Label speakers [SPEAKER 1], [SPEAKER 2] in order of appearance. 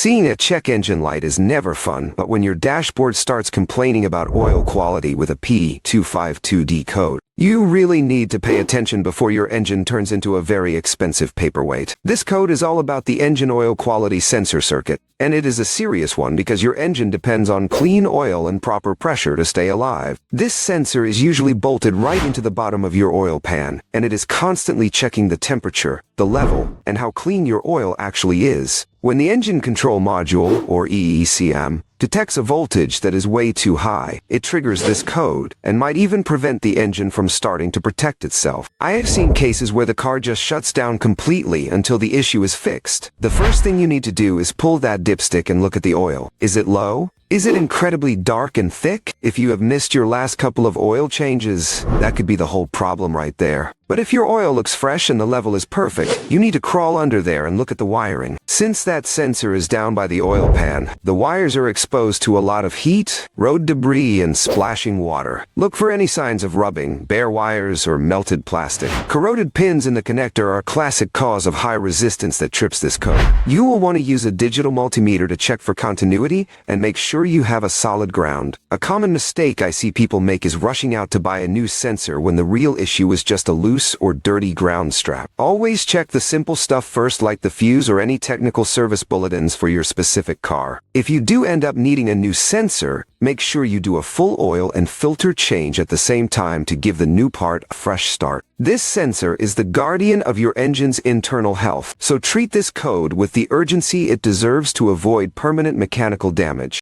[SPEAKER 1] Seeing a check engine light is never fun, but when your dashboard starts complaining about oil quality with a P252D code, you really need to pay attention before your engine turns into a very expensive paperweight. This code is all about the engine oil quality sensor circuit, and it is a serious one because your engine depends on clean oil and proper pressure to stay alive. This sensor is usually bolted right into the bottom of your oil pan, and it is constantly checking the temperature, the level, and how clean your oil actually is. When the engine control module, or EECM, detects a voltage that is way too high, it triggers this code and might even prevent the engine from starting to protect itself. I have seen cases where the car just shuts down completely until the issue is fixed. The first thing you need to do is pull that dipstick and look at the oil. Is it low? Is it incredibly dark and thick? If you have missed your last couple of oil changes, that could be the whole problem right there. But if your oil looks fresh and the level is perfect, you need to crawl under there and look at the wiring. Since that sensor is down by the oil pan, the wires are exposed to a lot of heat, road debris, and splashing water. Look for any signs of rubbing, bare wires, or melted plastic. Corroded pins in the connector are a classic cause of high resistance that trips this code. You will want to use a digital multimeter to check for continuity and make sure you have a solid ground. A common mistake I see people make is rushing out to buy a new sensor when the real issue is just a loose or dirty ground strap. Always check the simple stuff first, like the fuse or any technical service bulletins for your specific car. If you do end up needing a new sensor, make sure you do a full oil and filter change at the same time to give the new part a fresh start. This sensor is the guardian of your engine's internal health, so treat this code with the urgency it deserves to avoid permanent mechanical damage.